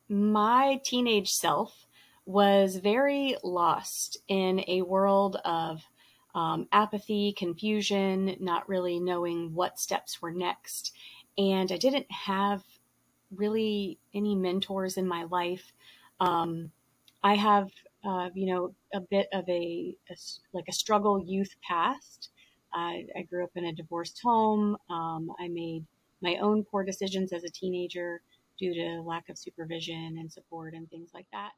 My teenage self was very lost in a world of apathy, confusion, not really knowing what steps were next. And I didn't have really any mentors in my life. I have, a bit of like a struggle youth past. I grew up in a divorced home. I made my own poor decisions as a teenager due to lack of supervision and support and things like that.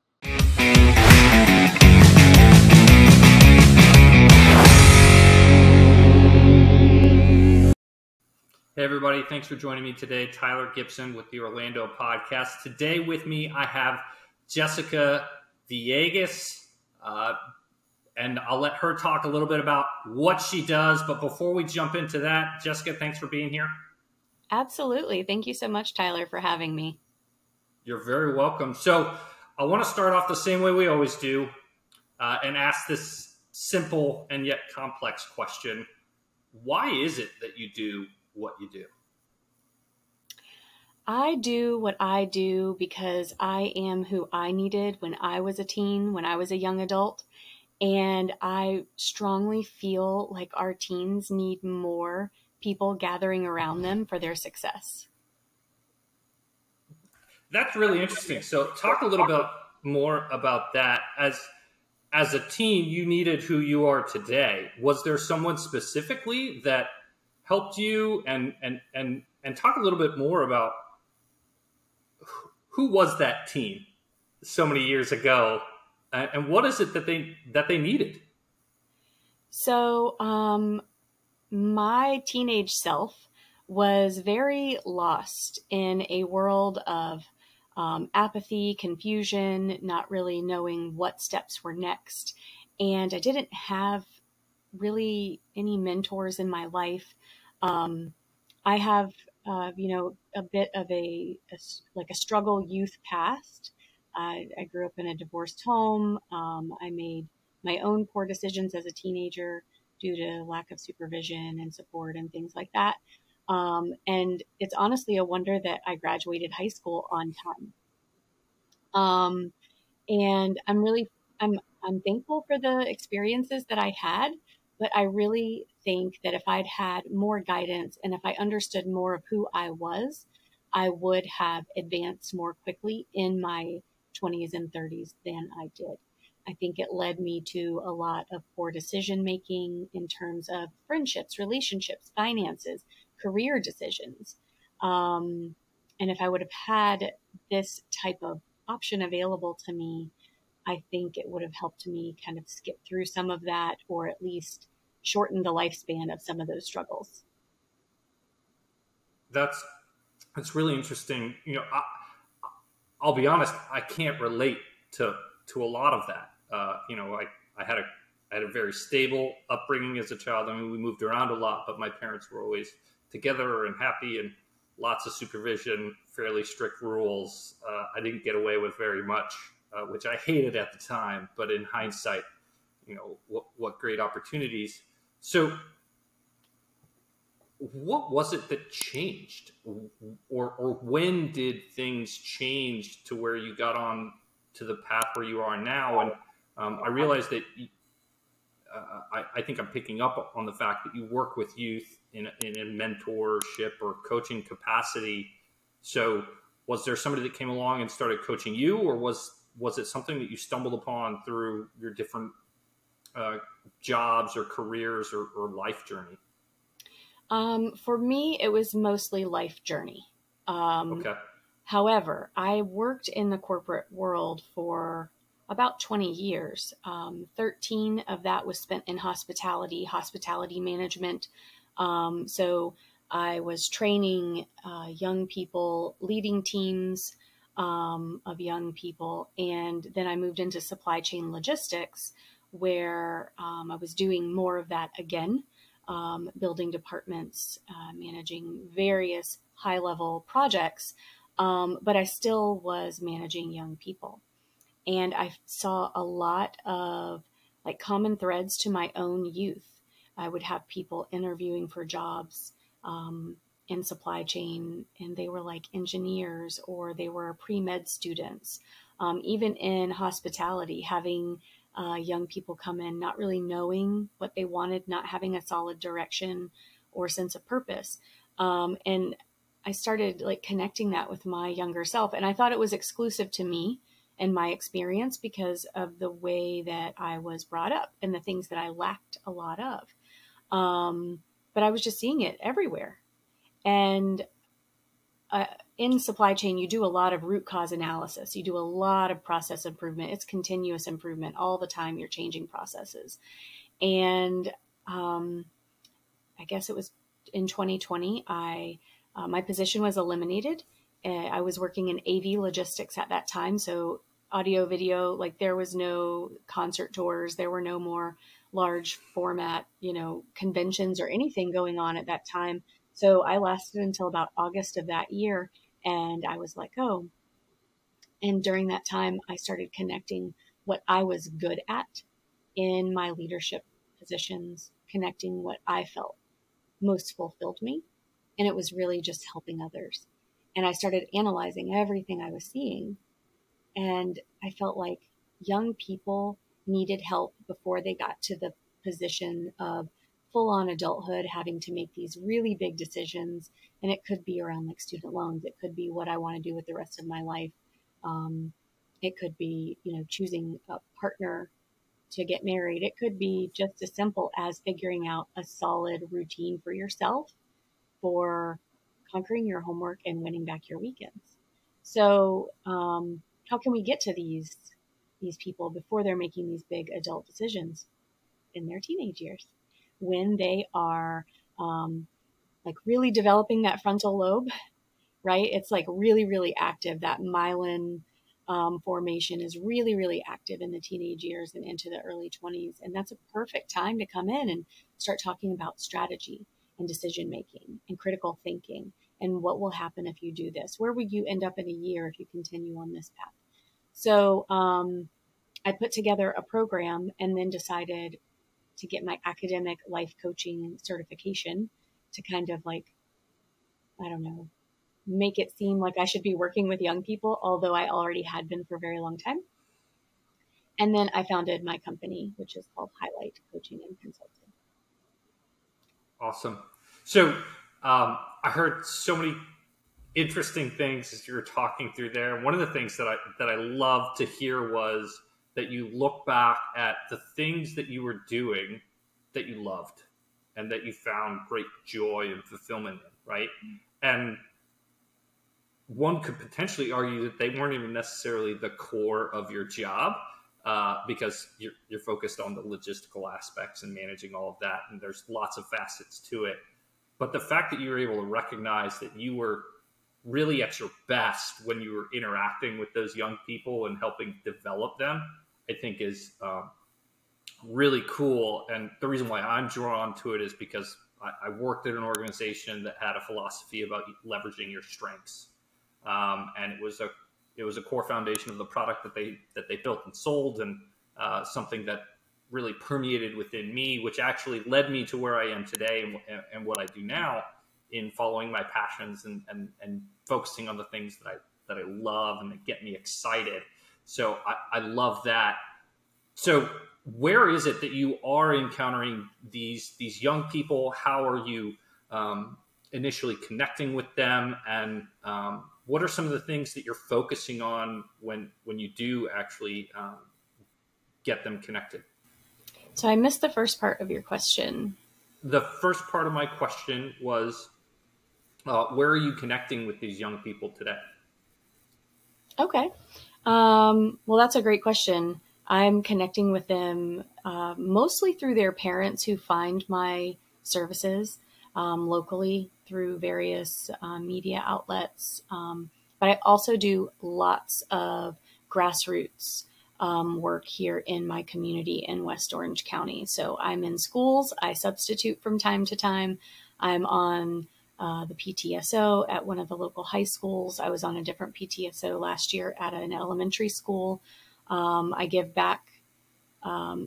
Hey everybody, thanks for joining me today. Tyler Gibson with the Orlando Podcast. Today with me, I have Jessica Villegas, and I'll let her talk a little bit about what she does. But before we jump into that, Jessica, thanks for being here. Absolutely. Thank you so much, Tyler, for having me. You're very welcome. So I want to start off the same way we always do and ask this simple and yet complex question. Why is it that you do what you do? I do what I do because I am who I needed when I was a teen, when I was a young adult. And I strongly feel like our teens need more people gathering around them for their success. That's really interesting. So talk a little bit more about that. As a teen, you needed who you are today. Was there someone specifically that helped you, and talk a little bit more about who was that teen so many years ago, and what is it that they needed? So, my teenage self was very lost in a world of apathy, confusion, not really knowing what steps were next. And I didn't have really any mentors in my life. I have, a bit of like a struggle youth past. I grew up in a divorced home. I made my own poor decisions as a teenager due to lack of supervision and support and things like that. And it's honestly a wonder that I graduated high school on time. And I'm thankful for the experiences that I had, but I really think that if I'd had more guidance and if I understood more of who I was, I would have advanced more quickly in my 20s and 30s than I did. I think it led me to a lot of poor decision making in terms of friendships, relationships, finances, career decisions. And if I would have had this type of option available to me, I think it would have helped me kind of skip through some of that, or at least shorten the lifespan of some of those struggles. That's really interesting. I'll be honest, I can't relate to a lot of that. I had a very stable upbringing as a child. I mean, we moved around a lot, but my parents were always together and happy, and lots of supervision, fairly strict rules. I didn't get away with very much, which I hated at the time. But in hindsight, what great opportunities. So what was it that changed, or when did things change to where you got on to the path where you are now? And I realized that I think I'm picking up on the fact that you work with youth in a mentorship or coaching capacity. So was there somebody that came along and started coaching you, or was it something that you stumbled upon through your different jobs or careers or life journey? For me, it was mostly life journey. Okay. However, I worked in the corporate world for about 20 years. 13 of that was spent in hospitality management. So I was training young people, leading teams of young people. And then I moved into supply chain logistics, where I was doing more of that again, building departments, managing various high-level projects. But I still was managing young people. And I saw a lot of like common threads to my own youth. I would have people interviewing for jobs in supply chain, and they were like engineers or they were pre-med students. Even in hospitality, having young people come in, not really knowing what they wanted, not having a solid direction or sense of purpose. And I started like connecting that with my younger self. And I thought it was exclusive to me and my experience because of the way that I was brought up and the things that I lacked a lot of. But I was just seeing it everywhere. And in supply chain, you do a lot of root cause analysis. You do a lot of process improvement. It's continuous improvement all the time. You're changing processes. And I guess it was in 2020, my position was eliminated. I was working in AV logistics at that time. So audio, video, like there was no concert tours. There were no more large format, conventions or anything going on at that time. So I lasted until about August of that year, and I was let go. And during that time, I started connecting what I was good at in my leadership positions, connecting what I felt most fulfilled me. And it was really just helping others. And I started analyzing everything I was seeing. And I felt like young people needed help before they got to the position of full on adulthood, having to make these really big decisions. And it could be around like student loans. It could be what I want to do with the rest of my life. It could be, choosing a partner to get married. It could be just as simple as figuring out a solid routine for yourself for conquering your homework and winning back your weekends. So, how can we get to these people before they're making these big adult decisions in their teenage years, when they are like really developing that frontal lobe, right? It's like really, really active. That myelin formation is really, really active in the teenage years and into the early 20s. And that's a perfect time to come in and start talking about strategy and decision making and critical thinking and what will happen if you do this. Where will you end up in a year if you continue on this path? So I put together a program and then decided to get my academic life coaching certification to kind of like, I don't know, make it seem like I should be working with young people, although I already had been for a very long time. And then I founded my company, which is called Hi-lite Coaching and Consulting. Awesome. So I heard so many interesting things as you were talking through there. One of the things that I loved to hear was that you look back at the things that you were doing that you loved and that you found great joy and fulfillment in, right? And one could potentially argue that they weren't even necessarily the core of your job, because you're focused on the logistical aspects and managing all of that, and there's lots of facets to it. But the fact that you were able to recognize that you were really at your best when you were interacting with those young people and helping develop them, I think is really cool. And the reason why I'm drawn to it is because I worked at an organization that had a philosophy about leveraging your strengths. And it was a core foundation of the product that they built and sold, and something that really permeated within me, which actually led me to where I am today and what I do now in following my passions and focusing on the things that I love and that get me excited. So I love that. So where is it that you are encountering these young people? How are you initially connecting with them? And what are some of the things that you're focusing on when you do actually get them connected? So I missed the first part of your question. The first part of my question was, where are you connecting with these young people today? Okay. Well, that's a great question. I'm connecting with them mostly through their parents who find my services locally through various media outlets. But I also do lots of grassroots work here in my community in West Orange County. So I'm in schools. I substitute from time to time. I'm on the PTSO at one of the local high schools. I was on a different PTSO last year at an elementary school. I give back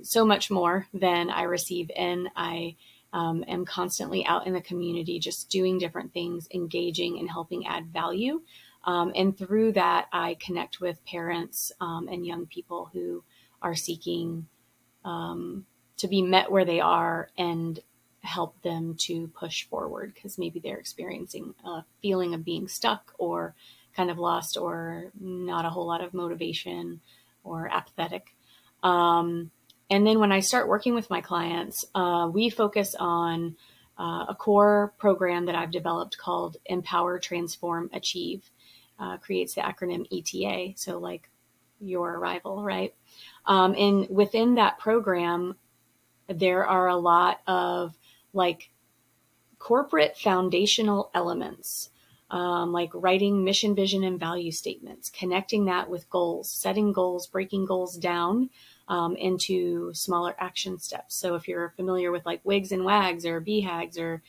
so much more than I receive in. I am constantly out in the community, just doing different things, engaging and helping add value. And through that, I connect with parents and young people who are seeking to be met where they are and help them to push forward, because maybe they're experiencing a feeling of being stuck or kind of lost or not a whole lot of motivation or apathetic. And then when I start working with my clients, we focus on a core program that I've developed called Empower, Transform, Achieve. Creates the acronym ETA. So like your arrival, right? And within that program, there are a lot of like corporate foundational elements, like writing mission, vision, and value statements, connecting that with goals, setting goals, breaking goals down into smaller action steps. So if you're familiar with like WIGs and WAGs or BHAGs or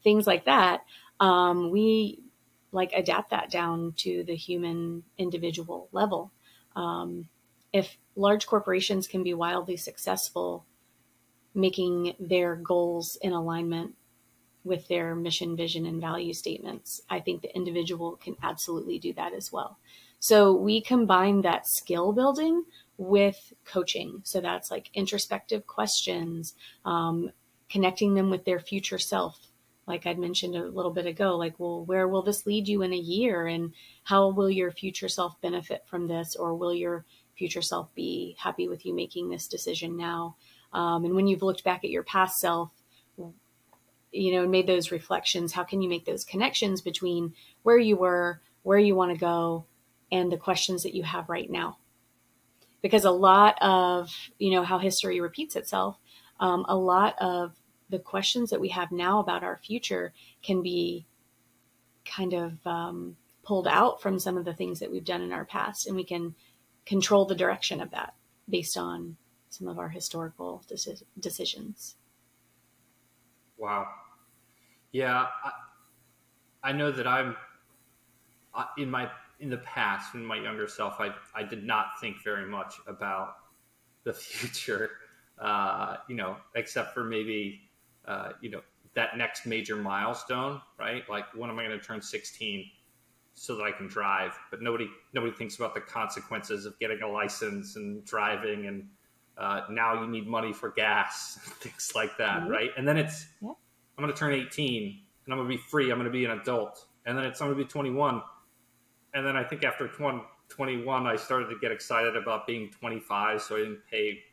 things like that, we like adapt that down to the human individual level. If large corporations can be wildly successful making their goals in alignment with their mission, vision, and value statements, I think the individual can absolutely do that as well. So we combine that skill building with coaching. So that's like introspective questions, connecting them with their future self. Like I'd mentioned a little bit ago, like, well, where will this lead you in a year? And how will your future self benefit from this? Or will your future self be happy with you making this decision now? And when you've looked back at your past self, and made those reflections, how can you make those connections between where you were, where you want to go, and the questions that you have right now? Because a lot of, how history repeats itself, a lot of the questions that we have now about our future can be kind of pulled out from some of the things that we've done in our past, and we can control the direction of that based on some of our historical decisions. Wow. Yeah, I know that I'm in the past, in my younger self, I did not think very much about the future, except for maybe that next major milestone, right? Like, when am I going to turn 16 so that I can drive? But nobody thinks about the consequences of getting a license and driving, and now you need money for gas, things like that, Mm-hmm. right? And then I'm going to turn 18 and I'm going to be free. I'm going to be an adult. And then I'm going to be 21. And then I think after 21, I started to get excited about being 25. So I didn't pay,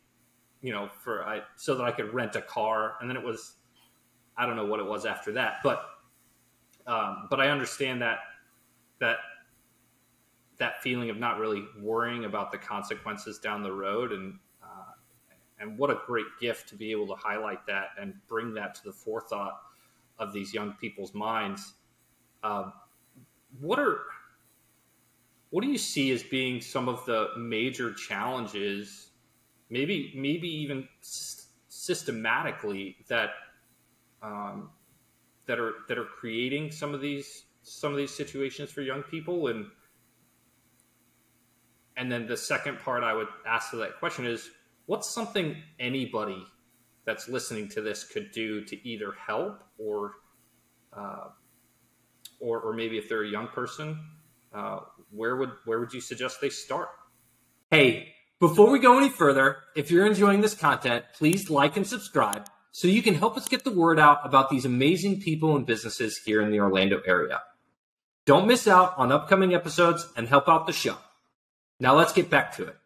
so that I could rent a car. And then it was, I don't know what it was after that, but I understand that feeling of not really worrying about the consequences down the road. And what a great gift to be able to highlight that and bring that to the forethought of these young people's minds. What do you see as being some of the major challenges, maybe even systematically, that are creating some of these situations for young people? And then the second part I would ask to that question is, what's something anybody that's listening to this could do to either help or maybe if they're a young person, where would you suggest they start? Hey, before we go any further, if you're enjoying this content, please like and subscribe so you can help us get the word out about these amazing people and businesses here in the Orlando area. Don't miss out on upcoming episodes and help out the show. Now let's get back to it.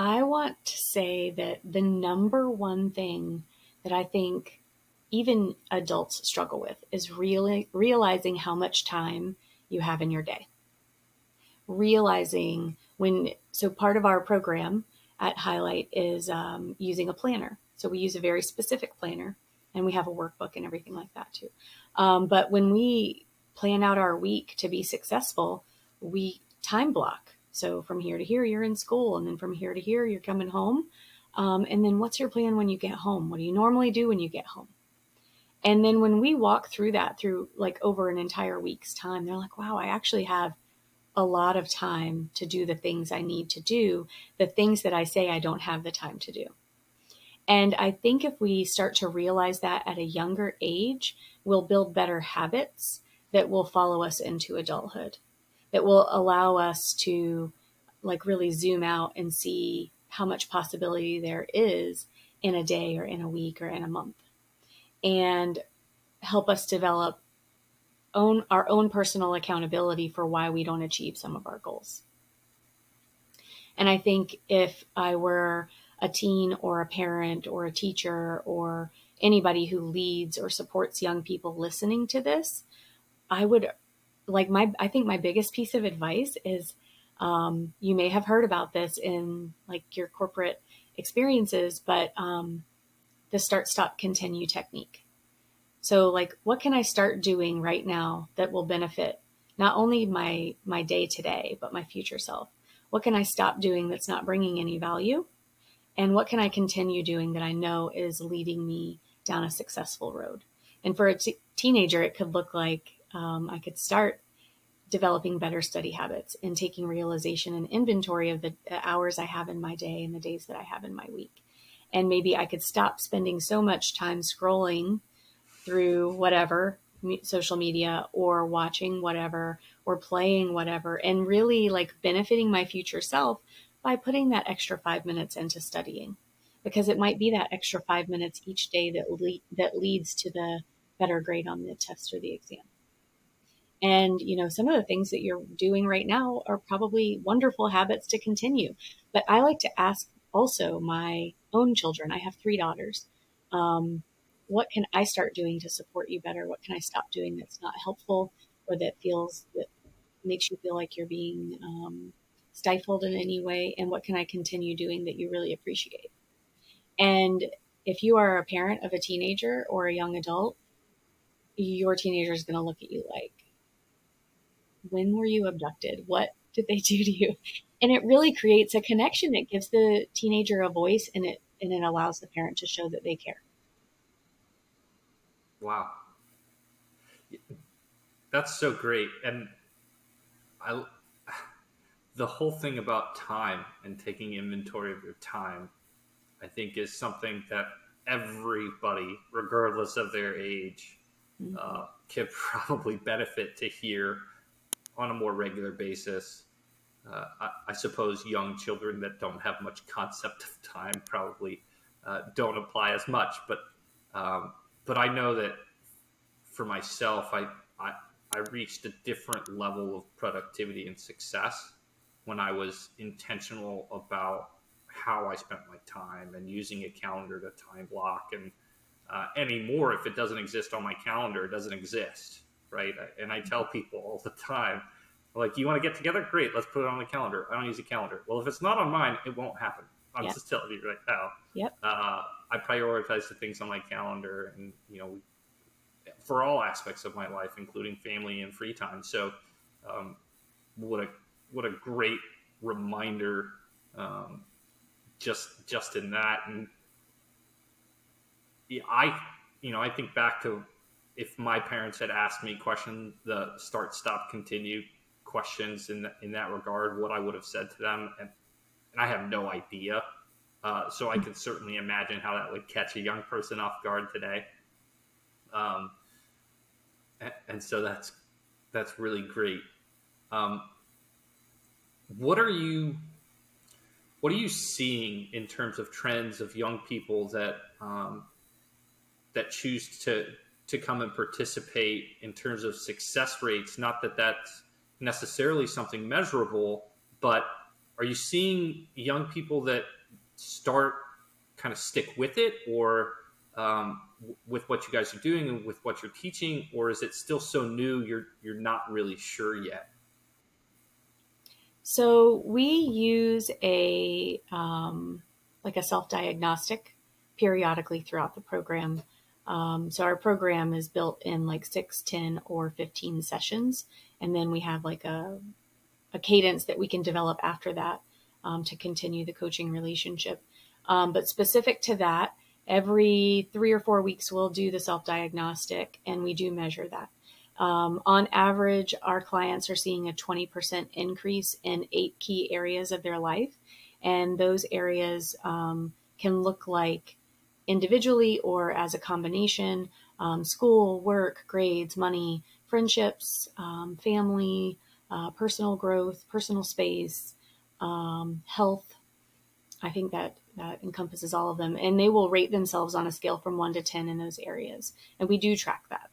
I want to say that the number one thing that I think even adults struggle with is really realizing how much time you have in your day. Realizing so part of our program at Hi-lite is using a planner. So we use a very specific planner, and we have a workbook and everything like that too. But when we plan out our week to be successful, we time block. So from here to here, you're in school. And then from here to here, you're coming home. And then what's your plan when you get home? What do you normally do when you get home? And then when we walk through that through like over an entire week's time, they're like, wow, I actually have a lot of time to do the things I need to do, the things that I say I don't have the time to do. And I think if we start to realize that at a younger age, we'll build better habits that will follow us into adulthood, that will allow us to like really zoom out and see how much possibility there is in a day or in a week or in a month, and help us develop our own personal accountability for why we don't achieve some of our goals. And I think if I were a teen or a parent or a teacher or anybody who leads or supports young people listening to this, I would I think my biggest piece of advice is, you may have heard about this in like your corporate experiences, but the start, stop, continue technique. So like, what can I start doing right now that will benefit not only my day today, but my future self? What can I stop doing that's not bringing any value? And what can I continue doing that I know is leading me down a successful road? And for a teenager, it could look like I could start developing better study habits and taking realization and inventory of the hours I have in my day and the days that I have in my week. And maybe I could stop spending so much time scrolling through whatever social media or watching whatever or playing whatever, and really like benefiting my future self by putting that extra 5 minutes into studying, because it might be that extra 5 minutes each day that leads to the better grade on the test or the exam. And, you know, some of the things that you're doing right now are probably wonderful habits to continue. But I like to ask also my own children. I have 3 daughters. What can I start doing to support you better? What can I stop doing that's not helpful or that makes you feel like you're being stifled in any way? And what can I continue doing that you really appreciate? And if you are a parent of a teenager or a young adult, your teenager is going to look at you like, when were you abducted? What did they do to you? And it really creates a connection. It gives the teenager a voice, and it allows the parent to show that they care. Wow. That's so great. And the whole thing about time and taking inventory of your time, I think, is something that everybody, regardless of their age, can probably benefit to hear on a more regular basis. I suppose young children that don't have much concept of time probably don't apply as much, but I know that for myself, I reached a different level of productivity and success when I was intentional about how I spent my time and using a calendar to time block. And anymore, if it doesn't exist on my calendar, it doesn't exist, right? And I tell people all the time, like, you want to get together? Great, let's put it on the calendar. I don't use a calendar. Well, if it's not on mine, it won't happen. I'm just telling you right now. Yep. I prioritize the things on my calendar, and for all aspects of my life, including family and free time. So, what a great reminder, just in that. And yeah, I think back to if my parents had asked me the start, stop, continue questions in that regard, what I would have said to them, and I have no idea. So I could certainly imagine how that would catch a young person off guard today. And so that's really great. What are you seeing in terms of trends of young people that choose to come and participate in terms of success rates? Not that that's necessarily something measurable, but are you seeing young people that start kind of stick with it, or with what you guys are doing and with what you're teaching, or is it still so new you're not really sure yet? So we use a self-diagnostic periodically throughout the program. So our program is built in like 6, 10, or 15 sessions. And then we have like a cadence that we can develop after that to continue the coaching relationship. But specific to that, every 3 or 4 weeks, we'll do the self-diagnostic, and we do measure that. On average, our clients are seeing a 20% increase in 8 key areas of their life. And those areas can look like individually or as a combination, school, work, grades, money, friendships, family, personal growth, personal space, health. I think that encompasses all of them. And they will rate themselves on a scale from 1 to 10 in those areas. And we do track that.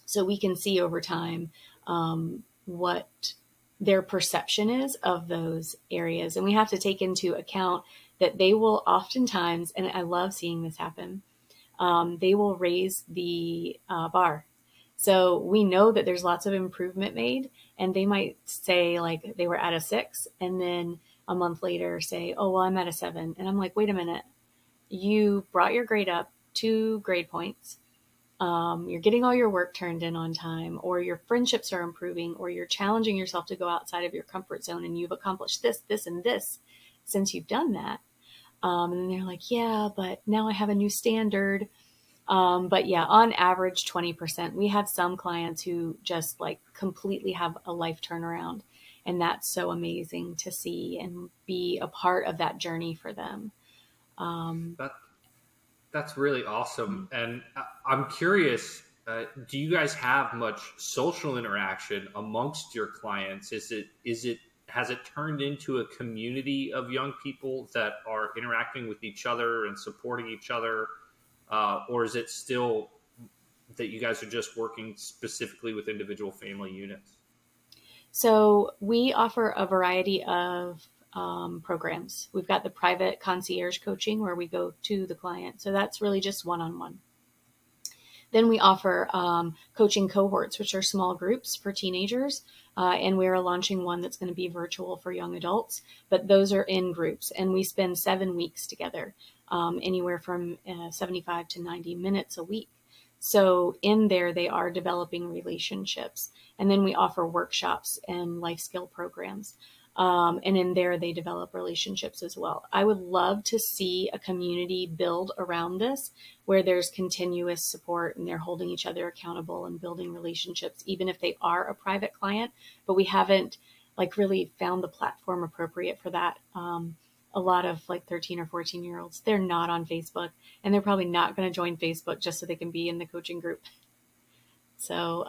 So we can see over time what their perception is of those areas. And we have to take into account that they will oftentimes, and I love seeing this happen, they will raise the bar. So we know that there's lots of improvement made, and they might say like they were at a 6, and then a month later say, oh, well, I'm at a 7. And I'm like, wait a minute, you brought your grade up 2 grade points. You're getting all your work turned in on time, or your friendships are improving, or you're challenging yourself to go outside of your comfort zone, and you've accomplished this, this, and this since you've done that. And they're like, yeah, but now I have a new standard. But yeah, on average, 20%. We have some clients who just like completely have a life turnaround. And that's so amazing to see and be a part of that journey for them. That's really awesome. And I'm curious, do you guys have much social interaction amongst your clients? Has it turned into a community of young people that are interacting with each other and supporting each other? Or is it still that you guys are just working specifically with individual family units? So we offer a variety of programs. We've got the private concierge coaching where we go to the client. So that's really just one-on-one. Then we offer coaching cohorts, which are small groups for teenagers. And we are launching one that's going to be virtual for young adults. But those are in groups. And we spend 7 weeks together, anywhere from 75 to 90 minutes a week. So in there, they are developing relationships. And then we offer workshops and life skill programs. And in there, they develop relationships as well. I would love to see a community build around this where there's continuous support and they're holding each other accountable and building relationships, even if they are a private client. But we haven't like really found the platform appropriate for that. A lot of like 13 or 14-year-olds, they're not on Facebook, and they're probably not going to join Facebook just so they can be in the coaching group. So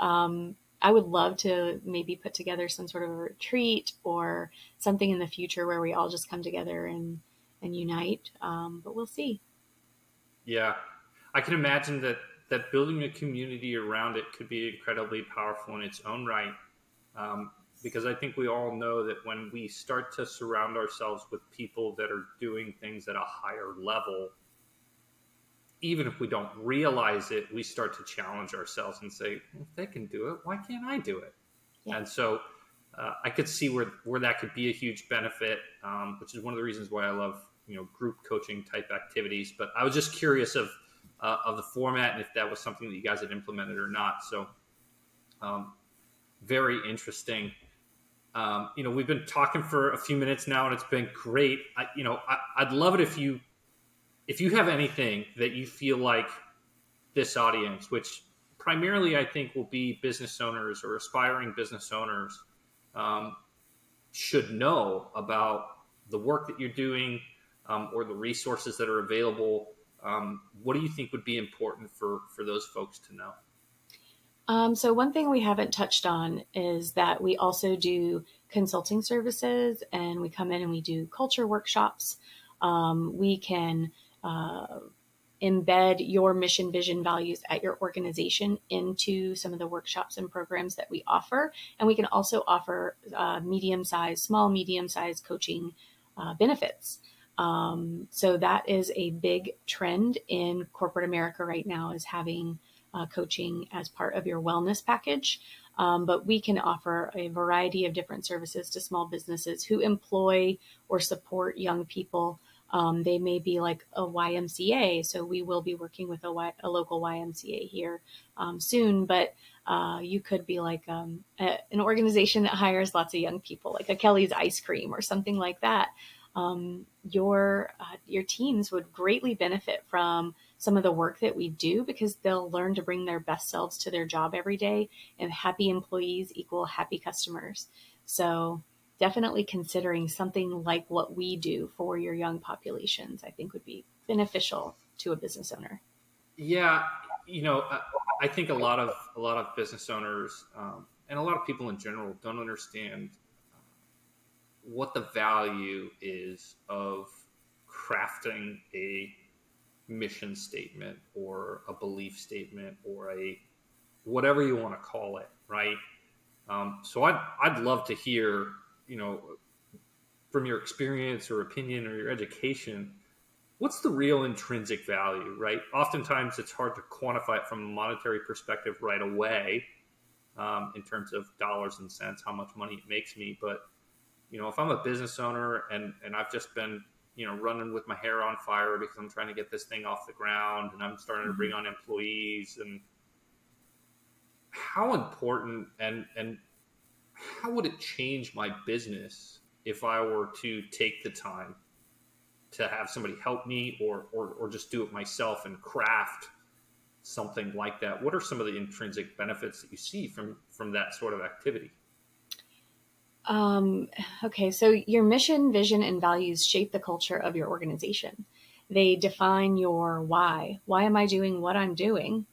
I would love to maybe put together some sort of a retreat or something in the future where we all just come together and unite. But we'll see. Yeah, I can imagine that building a community around it could be incredibly powerful in its own right. Because I think we all know that when we start to surround ourselves with people that are doing things at a higher level, even if we don't realize it, we start to challenge ourselves and say, well, if they can do it, why can't I do it? Yeah. And so I could see where that could be a huge benefit, which is one of the reasons why I love, group coaching type activities. But I was just curious of the format and if that was something that you guys had implemented or not. So very interesting. We've been talking for a few minutes now, and it's been great. I'd love it if you have anything that you feel like this audience, which primarily I think will be business owners or aspiring business owners, should know about the work that you're doing, or the resources that are available. What do you think would be important for those folks to know? So one thing we haven't touched on is that we also do consulting services, and we come in and we do culture workshops. We can embed your mission, vision, values at your organization into some of the workshops and programs that we offer. And we can also offer small, medium-sized coaching benefits. So that is a big trend in corporate America right now, is having coaching as part of your wellness package. But we can offer a variety of different services to small businesses who employ or support young people. They may be like a YMCA. So we will be working with a local YMCA here soon. But you could be like an organization that hires lots of young people, like a Kelly's Ice Cream or something like that. Your teens would greatly benefit from some of the work that we do, because they'll learn to bring their best selves to their job every day, and happy employees equal happy customers. So definitely considering something like what we do for your young populations, I think would be beneficial. to a business owner? Yeah, you know, I think a lot of business owners and a lot of people in general don't understand what the value is of crafting a mission statement or a belief statement or a whatever you want to call it, right? So I'd love to hear, you know, from your experience or opinion or your education, what's the real intrinsic value, right? Oftentimes it's hard to quantify it from a monetary perspective right away, in terms of dollars and cents, how much money it makes me. But, you know, if I'm a business owner and I've just been, you know, running with my hair on fire because I'm trying to get this thing off the ground and I'm starting to bring on employees, and how important and how would it change my business if I were to take the time to have somebody help me or just do it myself and craft something like that? What are some of the intrinsic benefits that you see from that sort of activity? Okay, so your mission, vision, and values shape the culture of your organization. They define your why. Why am I doing what I'm doing?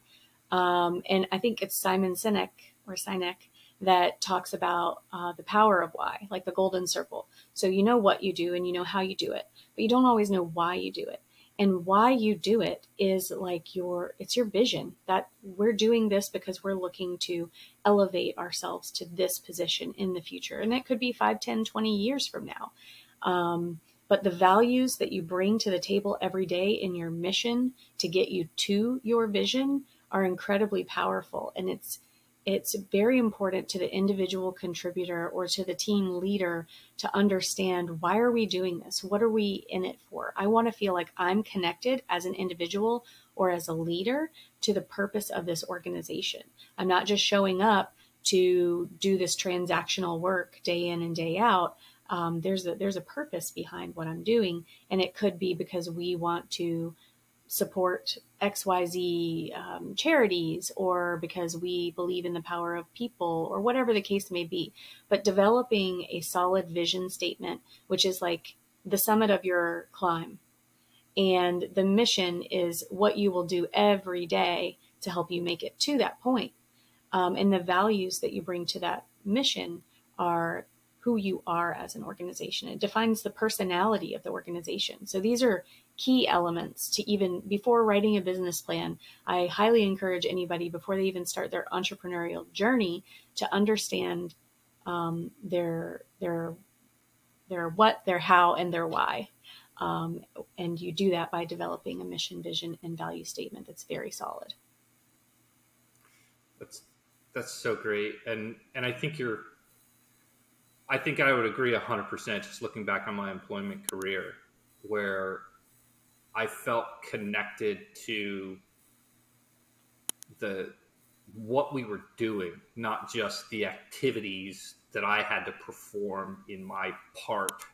And I think it's Simon Sinek or Sinek that talks about the power of why, like the golden circle. So you know what you do and you know how you do it, but you don't always know why you do it. And why you do it is like it's your vision that we're doing this because we're looking to elevate ourselves to this position in the future. And that could be 5, 10, 20 years from now. But the values that you bring to the table every day in your mission to get you to your vision are incredibly powerful. And it's very important to the individual contributor or to the team leader to understand, why are we doing this? What are we in it for? I want to feel like I'm connected as an individual or as a leader to the purpose of this organization. I'm not just showing up to do this transactional work day in and day out. There's a purpose behind what I'm doing. And it could be because we want to support XYZ charities, or because we believe in the power of people, or whatever the case may be. But developing a solid vision statement, which is like the summit of your climb, and the mission is what you will do every day to help you make it to that point. And the values that you bring to that mission are who you are as an organization. It defines the personality of the organization. So these are key elements to, even before writing a business plan. I highly encourage anybody, before they even start their entrepreneurial journey, to understand their what, their how, and their why. And you do that by developing a mission, vision, and value statement that's very solid. That's so great, and I think I would agree 100%. Just looking back on my employment career, where I felt connected to what we were doing, not just the activities that I had to perform in my part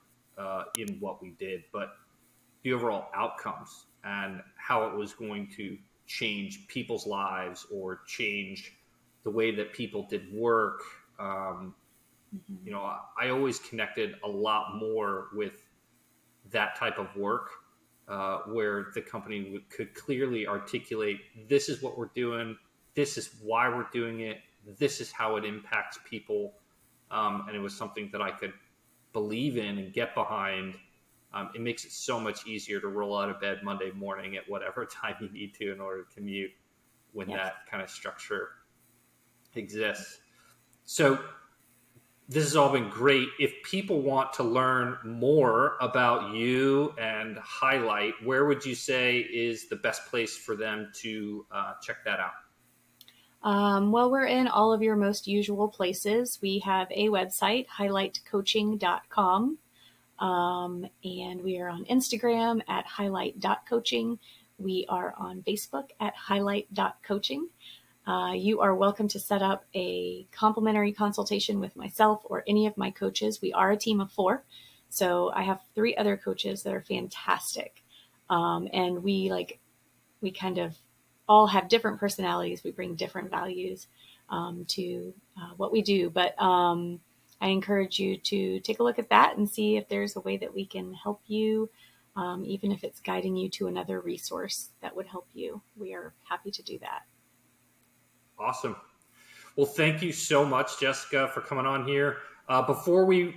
in what we did, but the overall outcomes and how it was going to change people's lives or change the way that people did work. You know, I always connected a lot more with that type of work, where the company could clearly articulate, this is what we're doing, this is why we're doing it, this is how it impacts people. And it was something that I could believe in and get behind. It makes it so much easier to roll out of bed Monday morning at whatever time you need to in order to commute, when that kind of structure exists. So this has all been great. If people want to learn more about you and Hi-lite, where would you say is the best place for them to check that out? Well, we're in all of your most usual places. We have a website, highlightcoaching.com. And we are on Instagram at highlight.coaching. We are on Facebook at highlight.coaching. You are welcome to set up a complimentary consultation with myself or any of my coaches. We are a team of 4. So I have 3 other coaches that are fantastic. And we kind of all have different personalities. We bring different values to what we do. But I encourage you to take a look at that and see if there's a way that we can help you even if it's guiding you to another resource that would help you. We are happy to do that. Awesome. Well, thank you so much, Jessica, for coming on here. Before we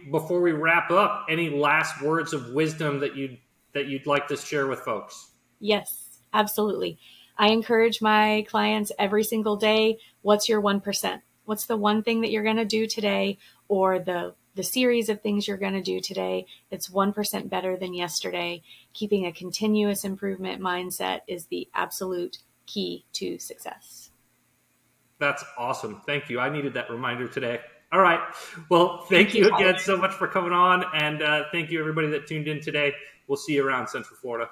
wrap up, any last words of wisdom that you'd like to share with folks? Yes, absolutely. I encourage my clients every single day. What's your 1%? What's the one thing that you're going to do today, or the series of things you're going to do today that's 1% better than yesterday? Keeping a continuous improvement mindset is the absolute key to success. That's awesome. Thank you. I needed that reminder today. All right. Well, thank you again so much for coming on. And thank you, everybody that tuned in today. We'll see you around Central Florida.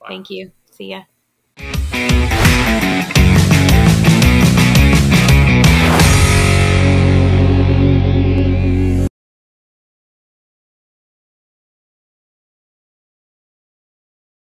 Bye. Thank you. See ya.